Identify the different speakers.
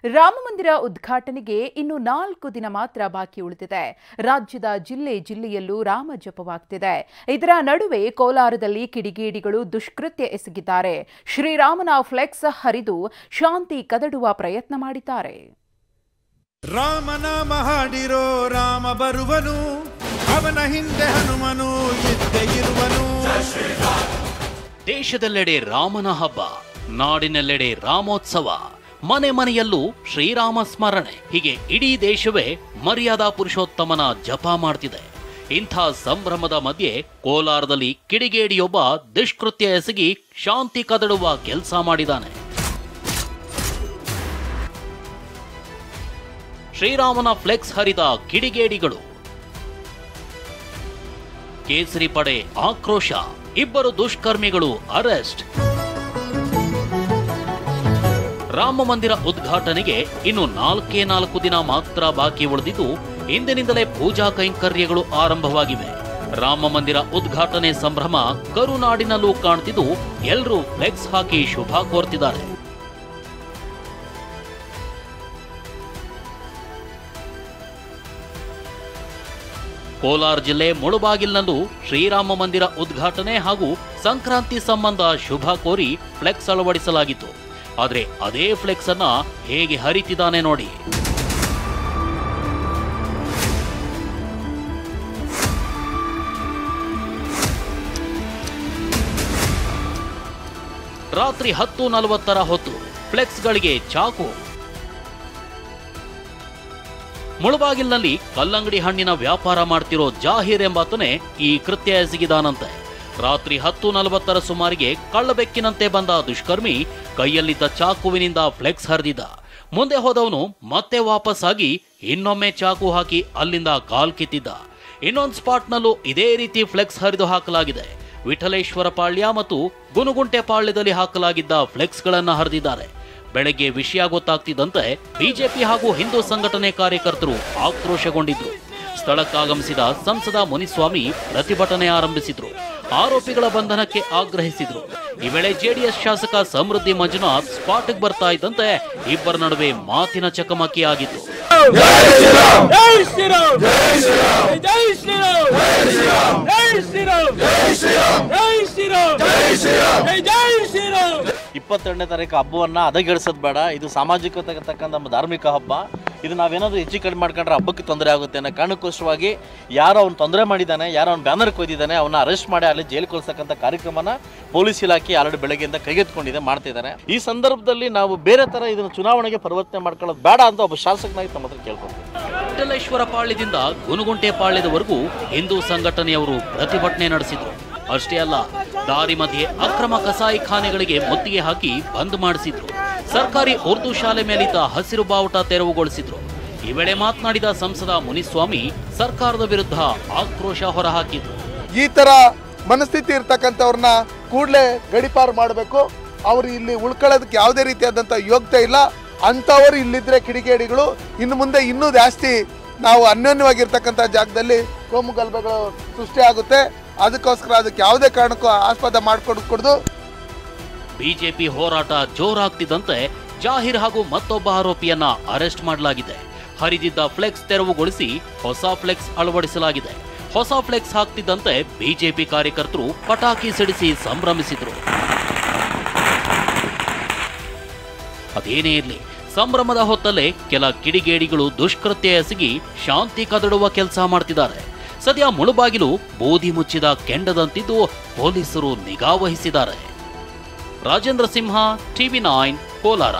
Speaker 1: ರಾಮಮಂದಿರ ಉದ್ಘಾಟನೆಗೆ ಇನ್ನು 4 ದಿನ ಮಾತ್ರ ಬಾಕಿ ಉಳಿದಿದೆ. ರಾಜ್ಯದ ಜಿಲ್ಲೆಯಲ್ಲೂ ರಾಮ ಜಪವಾಗ್ತಿದೆ. ಇದರ ನಡುವೆ ಕೋಲಾರದಲ್ಲಿ ಕಿಡಿಗೇಡಿಗಳು ದುಷ್ಕೃತ್ಯ ಎಸಗಿದ್ದಾರೆ. ಶ್ರೀರಾಮನ ಫ್ಲೆಕ್ಸ್ ಹರಿದು ಶಾಂತಿ ಕದಡುವ ಪ್ರಯತ್ನ ಮಾಡಿದ್ದಾರೆ.
Speaker 2: ರಾಮನಾಮ ಹಾಡಿರೋ ರಾಮ ಬರುವನು, ಅವನ ಹಿಂದೆ ಹನುಮನು ಇದ್ದೇ ಇರುವನು.
Speaker 3: ದೇಶದೆಲ್ಲೆಡೆ ರಾಮನ ಹಬ್ಬ, ನಾಡಿನೆಲ್ಲೆಡೆ ರಾಮೋತ್ಸವ, ಮನೆ ಮನೆಯಲ್ಲೂ ಶ್ರೀರಾಮ ಸ್ಮರಣೆ. ಹೀಗೆ ಇಡೀ ದೇಶವೇ ಮರ್ಯಾದಾ ಪುರುಷೋತ್ತಮನ ಜಪ ಮಾಡ್ತಿದೆ. ಇಂಥ ಸಂಭ್ರಮದ ಮಧ್ಯೆ ಕೋಲಾರದಲ್ಲಿ ಕಿಡಿಗೇಡಿಯೊಬ್ಬ ದುಷ್ಕೃತ್ಯ ಎಸಗಿ ಶಾಂತಿ ಕದಡುವ ಕೆಲಸ ಮಾಡಿದ್ದಾನೆ. ಶ್ರೀರಾಮನ ಫ್ಲೆಕ್ಸ್ ಹರಿದ ಕಿಡಿಗೇಡಿಗಳು. ಕೇಸರಿ ಪಡೆ ಆಕ್ರೋಶ, 2 ದುಷ್ಕರ್ಮಿಗಳು ಅರೆಸ್ಟ್. ರಾಮ ಮಂದಿರ ಉದ್ಘಾಟನೆಗೆ ಇನ್ನು 4 ದಿನ ಮಾತ್ರ ಬಾಕಿ ಉಳಿದಿದ್ದು, ಇಂದಿನಿಂದಲೇ ಪೂಜಾ ಕೈಂಕರ್ಯಗಳು ಆರಂಭವಾಗಿವೆ. ರಾಮ ಮಂದಿರ ಉದ್ಘಾಟನೆ ಸಂಭ್ರಮ ಕರುನಾಡಿನಲ್ಲೂ ಕಾಣ್ತಿದ್ದು, ಎಲ್ಲರೂ ಫ್ಲೆಕ್ಸ್ ಹಾಕಿ ಶುಭ ಕೋರ್ತಿದ್ದಾರೆ. ಕೋಲಾರ ಜಿಲ್ಲೆ ಮುಳುಬಾಗಿಲಿನಲ್ಲೂ ಶ್ರೀರಾಮ ಮಂದಿರ ಉದ್ಘಾಟನೆ ಹಾಗೂ ಸಂಕ್ರಾಂತಿ ಸಂಬಂಧ ಶುಭ ಕೋರಿ ಫ್ಲೆಕ್ಸ್ ಅಳವಡಿಸಲಾಗಿತ್ತು. ಆದರೆ ಅದೇ ಫ್ಲೆಕ್ಸ್ ಅನ್ನ ಹೇಗೆ ಹರಿತಿದ್ದಾನೆ ನೋಡಿ. ರಾತ್ರಿ 10:40 ಹೊತ್ತು ಫ್ಲೆಕ್ಸ್ಗಳಿಗೆ ಚಾಕು. ಮುಳುಬಾಗಿಲಿನಲ್ಲಿ ಕಲ್ಲಂಗಡಿ ಹಣ್ಣಿನ ವ್ಯಾಪಾರ ಮಾಡ್ತಿರೋ ಜಾಹೀರ್ ಎಂಬಾತನೇ ಈ ಕೃತ್ಯ ಎಸಗಿದಾನಂತೆ. ರಾತ್ರಿ 10:40 ಸುಮಾರಿಗೆ ಕಳ್ಳಬೆಕ್ಕಿನಂತೆ ಬಂದ ದುಷ್ಕರ್ಮಿ ಕೈಯಲ್ಲಿದ್ದ ಚಾಕುವಿನಿಂದ ಫ್ಲೆಕ್ಸ್ ಹರಿದಿದ್ದ. ಮುಂದೆ ಹೋದವನು ಮತ್ತೆ ವಾಪಸ್ ಆಗಿ ಇನ್ನೊಮ್ಮೆ ಚಾಕು ಹಾಕಿ ಅಲ್ಲಿಂದ ಕಾಲ್ ಕಿತ್ತಿದ್ದ. ಇನ್ನೊಂದು ಸ್ಪಾಟ್ನಲ್ಲೂ ಇದೇ ರೀತಿ ಫ್ಲೆಕ್ಸ್ ಹರಿದು ಹಾಕಲಾಗಿದೆ. ವಿಠಲೇಶ್ವರ ಪಾಳ್ಯ ಮತ್ತು ಗುನುಗುಂಟೆ ಪಾಳ್ಯದಲ್ಲಿ ಹಾಕಲಾಗಿದ್ದ ಫ್ಲೆಕ್ಸ್ಗಳನ್ನು ಹರಿದಿದ್ದಾರೆ. ಬೆಳಗ್ಗೆ ವಿಷಯ ಗೊತ್ತಾಗ್ತಿದ್ದಂತೆ ಬಿಜೆಪಿ ಹಾಗೂ ಹಿಂದೂ ಸಂಘಟನೆ ಕಾರ್ಯಕರ್ತರು ಆಕ್ರೋಶಗೊಂಡಿದ್ರು. ಸ್ಥಳಕ್ಕಾಗಮಿಸಿದ ಸಂಸದ ಮುನಿಸ್ವಾಮಿ ಪ್ರತಿಭಟನೆ ಆರಂಭಿಸಿದ್ರು. ಆರೋಪಿಗಳ ಬಂಧನಕ್ಕೆ ಆಗ್ರಹಿಸಿದ್ರು. ಈ ವೇಳೆ ಜೆಡಿಎಸ್ ಶಾಸಕ ಸಮೃದ್ಧಿ ಮಂಜುನಾಥ್ ಸ್ಪಾಟ್ಗೆ ಬರ್ತಾ ಇದ್ದಂತೆ ಇಬ್ಬರ ನಡುವೆ ಮಾತಿನ ಚಕಮಕಿ ಆಗಿತ್ತು.
Speaker 4: ಜೈ ಶ್ರೀರಾಮ್, ಜೈ ಶ್ರೀರಾಮ್, ಜೈ ಶ್ರೀರಾಮ್, ಜೈ ಶ್ರೀರಾಮ್, ಜೈ ಶ್ರೀರಾಮ್, ಜೈ ಶ್ರೀರಾಮ್, ಜೈ ಶ್ರೀರಾಮ್, ಜೈ ಶ್ರೀರಾಮ್.
Speaker 5: 22ನೇ ತಾರೀಕು ಹಬ್ಬವನ್ನ ಅದಗೆಡಿಸೋದು ಬೇಡ. ಇದು ಸಾಮಾಜಿಕತೆ ತಕ್ಕಂಥ ನಮ್ಮ ಧಾರ್ಮಿಕ ಹಬ್ಬ. ಇದು ನಾವೇನಾದ್ರೂ ಹೆಚ್ಚು ಕಡಿಮೆ ಮಾಡ್ಕೊಂಡ್ರೆ ಹಬ್ಬಕ್ಕೆ ತೊಂದರೆ ಆಗುತ್ತೆ ಅನ್ನೋ ಕಾರಣಕ್ಕೋಸ್ಕರವಾಗಿ ಯಾರೋ ಅವ್ನು ತೊಂದರೆ ಮಾಡಿದ್ದಾನೆ, ಯಾರೋ ಅವ್ನು ಬ್ಯಾನರ್ ಕೊಯ್ದಿದ್ದಾನೆ, ಅವನ್ನ ಅರೆಸ್ಟ್ ಮಾಡಿ ಅಲ್ಲಿ ಜೈಲು ಕಳಿಸತಕ್ಕಂಥ ಕಾರ್ಯಕ್ರಮನ ಪೊಲೀಸ್ ಇಲಾಖೆ ಆಲ್ರೆಡಿ ಬೆಳಗ್ಗೆಯಿಂದ ಕೈಗೆತ್ತಿಕೊಂಡಿದೆ, ಮಾಡ್ತಿದ್ದಾರೆ. ಈ ಸಂದರ್ಭದಲ್ಲಿ ನಾವು ಬೇರೆ ತರ ಇದನ್ನು ಚುನಾವಣೆಗೆ ಪರಿವರ್ತನೆ ಮಾಡ್ಕೊಳ್ಳೋದು ಬೇಡ ಅಂತ ಒಬ್ಬ ಶಾಸಕನಾಗಿ ತಮ್ಮ ಹತ್ರ ಕೇಳ್ಕೊಳ್ತೀವಿ.
Speaker 3: ವಿಠಲೇಶ್ವರ ಪಾಳ್ಯದಿಂದ ಗುನುಗುಂಟೆ ಪಾಳ್ಯದವರೆಗೂ ಹಿಂದೂ ಸಂಘಟನೆಯವರು ಪ್ರತಿಭಟನೆ ನಡೆಸಿದ್ರು. ಅಷ್ಟೇ ಅಲ್ಲ, ದಾರಿ ಮಧ್ಯೆ ಅಕ್ರಮ ಕಸಾಯಿಖಾನೆಗಳಿಗೆ ಮುತ್ತಿಗೆ ಹಾಕಿ ಬಂದ್ ಮಾಡಿಸಿದ್ರು. ಸರ್ಕಾರಿ ಉರ್ದು ಶಾಲೆ ಮೇಲಿದ್ದ ಹಸಿರು ಬಾವುಟ ತೆರವುಗೊಳಿಸಿದ್ರು. ಈ ವೇಳೆ ಮಾತನಾಡಿದ ಸಂಸದ ಮುನಿಸ್ವಾಮಿ ಸರ್ಕಾರದ ವಿರುದ್ಧ ಆಕ್ರೋಶ ಹೊರಹಾಕಿದ್ರು.
Speaker 6: ಈ ತರ ಮನಸ್ಥಿತಿ ಇರ್ತಕ್ಕಂಥವ್ರನ್ನ ಕೂಡಲೇ ಗಡಿಪಾರು ಮಾಡಬೇಕು. ಅವರು ಇಲ್ಲಿ ಉಳ್ಕೊಳ್ಳೋದಕ್ಕೆ ಯಾವುದೇ ರೀತಿಯಾದಂಥ ಯೋಗ್ಯತೆ ಇಲ್ಲ. ಅಂಥವರು ಇಲ್ಲಿದ್ರೆ ಕಿಡಿಗೇಡಿಗಳು. ಇನ್ನು ಮುಂದೆ ಇನ್ನೂ ಜಾಸ್ತಿ ನಾವು ಅನ್ಯೋನ್ಯವಾಗಿರ್ತಕ್ಕಂಥ ಜಾಗದಲ್ಲಿ ಕೋಮು ಗಲಭೆಗಳು ಸೃಷ್ಟಿ ಆಗುತ್ತೆ. ಅದಕ್ಕೋಸ್ಕರ ಅದಕ್ಕೆ ಯಾವುದೇ ಕಾರಣಕ್ಕೂ ಆಸ್ಪದ ಮಾಡಿಕೊಡ್ದು.
Speaker 3: ಬಿಜೆಪಿ ಹೋರಾಟ ಜೋರಾಗ್ತಿದ್ದಂತೆ ಜಾಹೀರ್ ಹಾಗೂ ಮತ್ತೊಬ್ಬ ಆರೋಪಿಯನ್ನ ಅರೆಸ್ಟ್ ಮಾಡಲಾಗಿದೆ. ಹರಿದಿದ್ದ ಫ್ಲೆಕ್ಸ್ ತೆರವುಗೊಳಿಸಿ ಹೊಸ ಫ್ಲೆಕ್ಸ್ ಅಳವಡಿಸಲಾಗಿದೆ. ಹೊಸ ಫ್ಲೆಕ್ಸ್ ಹಾಕ್ತಿದ್ದಂತೆ ಬಿಜೆಪಿ ಕಾರ್ಯಕರ್ತರು ಪಟಾಕಿ ಸಿಡಿಸಿ ಸಂಭ್ರಮಿಸಿದ್ರು. ಅದೇನೇ ಇರಲಿ, ಸಂಭ್ರಮದ ಹೊತ್ತಲ್ಲೇ ಕೆಲ ಕಿಡಿಗೇಡಿಗಳು ದುಷ್ಕೃತ್ಯ ಎಸಗಿ ಶಾಂತಿ ಕದಡುವ ಕೆಲಸ ಮಾಡ್ತಿದ್ದಾರೆ. ಸದ್ಯ ಮುಳುಬಾಗಿಲು ಬೂದಿ ಮುಚ್ಚಿದ ಕೆಂಡದಂತಿದ್ದು ಪೊಲೀಸರು ನಿಗಾ ವಹಿಸಿದ್ದಾರೆ. ರಾಜೇಂದ್ರ ಸಿಂಹ, TV9, ಕೋಲಾರ.